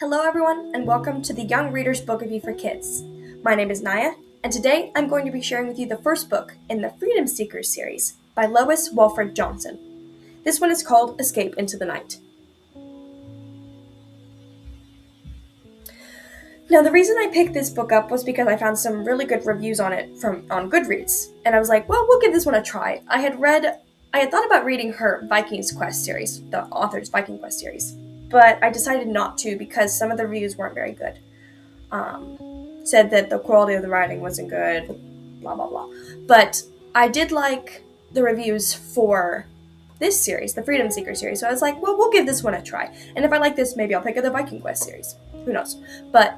Hello, everyone, and welcome to the Young Reader's Book Review for Kids. My name is Naya, and today I'm going to be sharing with you the first book in the Freedom Seekers series by Lois Walfrid Johnson. This one is called Escape into the Night. Now, the reason I picked this book up was because I found some really good reviews on it on Goodreads, and I was like, well, we'll give this one a try. I had thought about reading her Viking's Quest series, the author's Viking Quest series, but I decided not to because some of the reviews weren't very good. Said that the quality of the writing wasn't good, blah, blah, blah. But I did like the reviews for this series, the Freedom Seeker series, so I was like, well, we'll give this one a try. And if I like this, maybe I'll pick up the Viking Quest series. Who knows? But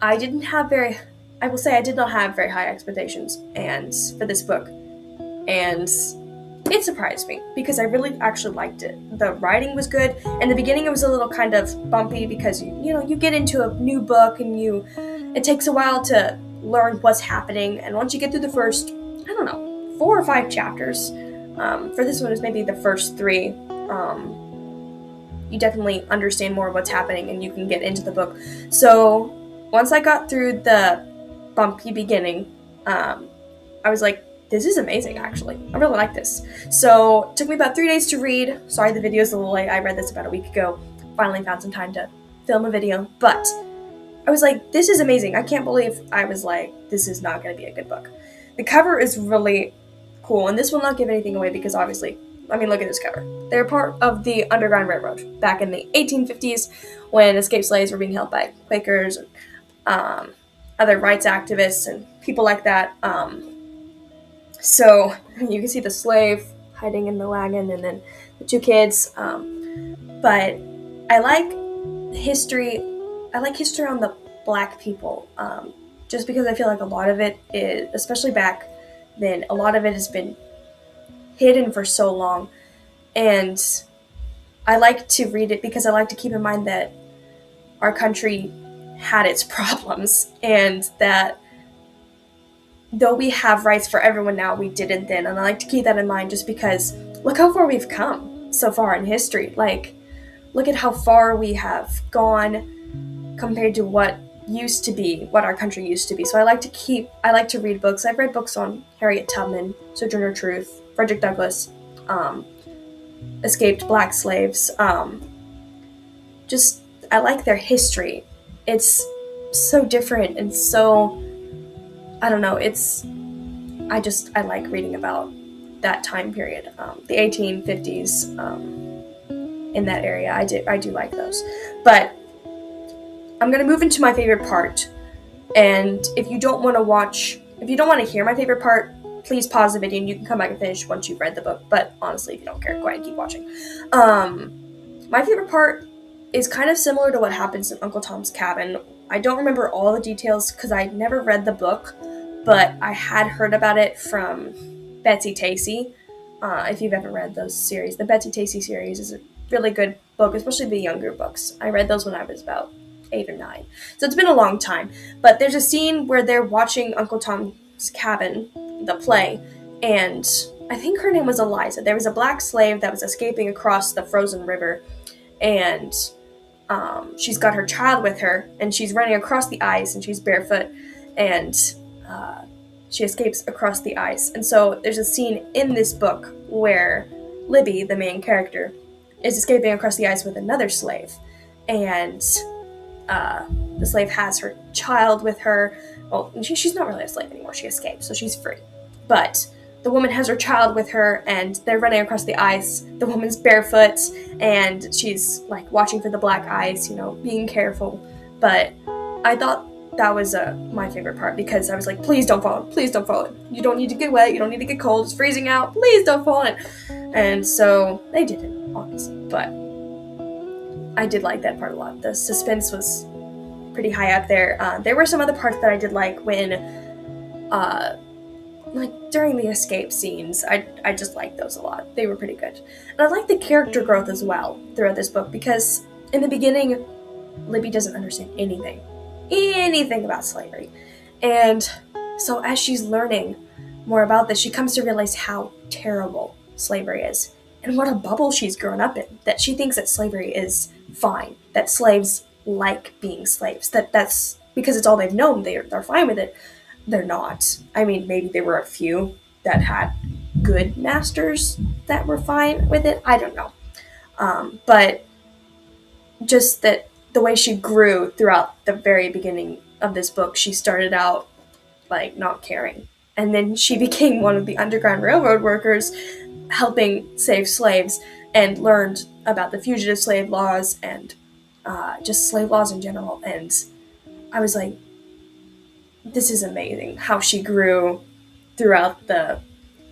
I did not have very high expectations for this book. And it surprised me because I really actually liked it. The writing was good. In the beginning, it was a little kind of bumpy because you get into a new book and it takes a while to learn what's happening. And once you get through the first, 4 or 5 chapters, for this one is maybe the first 3. You definitely understand more of what's happening and you can get into the book. So once I got through the bumpy beginning, I was like, this is amazing, actually. I really like this. So it took me about 3 days to read. Sorry, the video's a little late. I read this about a week ago. Finally found some time to film a video. But I was like, this is amazing. I can't believe I was like, this is not going to be a good book. The cover is really cool. And this will not give anything away because obviously, look at this cover. They're part of the Underground Railroad back in the 1850s when escaped slaves were being held by Quakers and other rights activists and people like that. So you can see the slave hiding in the wagon and then the 2 kids. But I like history. I like history on the Black people, just because I feel like a lot of it is, especially back then, a lot of it has been hidden for so long. And I like to read it because I like to keep in mind that our country had its problems and that though we have rights for everyone now, we didn't then. And I like to keep that in mind just because look how far we've come so far in history. Like, look at how far we have gone compared to what used to be, what our country used to be. So I like to read books. I've read books on Harriet Tubman, Sojourner Truth, Frederick Douglass, escaped Black slaves. I like their history. It's so different and so, I like reading about that time period, the 1850s, in that area. I do like those. But I'm going to move into my favorite part. And if you don't want to hear my favorite part, please pause the video and you can come back and finish once you've read the book. But honestly, if you don't care, go ahead and keep watching. My favorite part is kind of similar to what happens in Uncle Tom's Cabin. I don't remember all the details because I never read the book, but I had heard about it from Betsy Tacy. If you've ever read those series, the Betsy Tacy series is a really good book, especially the younger books. I read those when I was about 8 or 9. So it's been a long time. But there's a scene where they're watching Uncle Tom's Cabin, the play, and I think her name was Eliza. There was a Black slave that was escaping across the frozen river, and she's got her child with her, and she's running across the ice, and she's barefoot, and she escapes across the ice. And so there's a scene in this book where Libby, the main character, is escaping across the ice with another slave, and the slave has her child with her. Well, she's not really a slave anymore. She escaped, so she's free. But the woman has her child with her, and they're running across the ice. The woman's barefoot, and she's like watching for the black ice, being careful. But I thought that was my favorite part because I was like, please don't fall in. Please don't fall in. You don't need to get wet. You don't need to get cold. It's freezing out. Please don't fall in. And so they didn't, obviously. But I did like that part a lot. The suspense was pretty high up there. There were some other parts that I did like when, during the escape scenes. I just liked those a lot. They were pretty good. And I like the character growth as well throughout this book because in the beginning, Libby doesn't understand anything about slavery. And so as she's learning more about this, she comes to realize how terrible slavery is and what a bubble she's grown up in, that she thinks that slavery is fine, that slaves like being slaves. That's because it's all they've known. They're fine with it. They're not. I mean, maybe there were a few that had good masters that were fine with it. I don't know. But just that the way she grew throughout the very beginning of this book, she started out like not caring. And then she became one of the Underground Railroad workers helping save slaves and learned about the fugitive slave laws and just slave laws in general. And I was like, this is amazing how she grew throughout the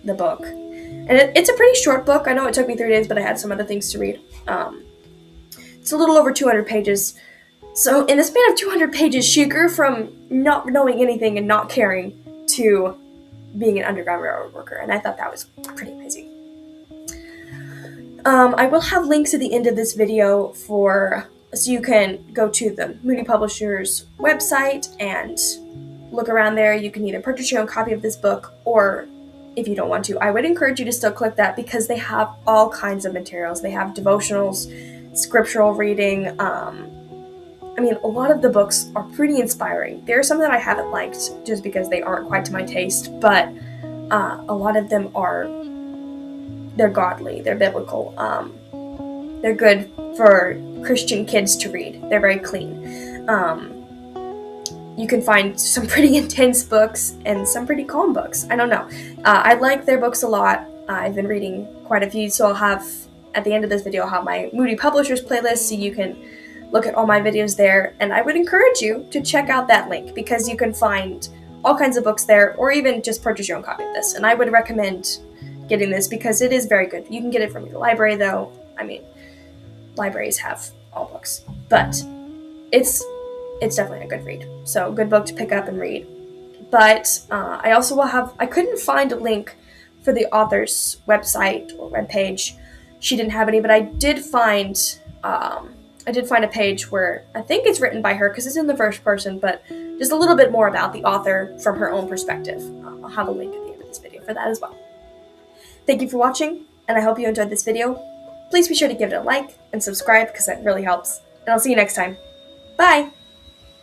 book. And it's a pretty short book. I know it took me 3 days, but I had some other things to read. It's a little over 200 pages. So in the span of 200 pages, she grew from not knowing anything and not caring to being an Underground Railroad worker. And I thought that was pretty amazing. I will have links at the end of this video so you can go to the Moody Publishers website and look around there. You can either purchase your own copy of this book, or if you don't want to, I would encourage you to still click that, because they have all kinds of materials. They have devotionals, scriptural reading. I mean, a lot of the books are pretty inspiring. There are some that I haven't liked just because they aren't quite to my taste, but a lot of them they're godly, they're biblical. They're good for Christian kids to read. They're very clean. You can find some pretty intense books and some pretty calm books. I don't know. I like their books a lot. I've been reading quite a few, so I'll have, at the end of this video, I'll have my Moody Publishers playlist, so you can look at all my videos there. And I would encourage you to check out that link, because you can find all kinds of books there, or even just purchase your own copy of this. And I would recommend getting this because it is very good. You can get it from your library, though. I mean, libraries have all books, but it's definitely a good read. So good book to pick up and read. But I also will have, I couldn't find a link for the author's website or webpage. She didn't have any, but I did find a page where I think it's written by her, because it's in the first person, but just a little bit more about the author from her own perspective. I'll have a link at the end of this video for that as well. Thank you for watching, and I hope you enjoyed this video. Please be sure to give it a like and subscribe, because that really helps. And I'll see you next time. Bye!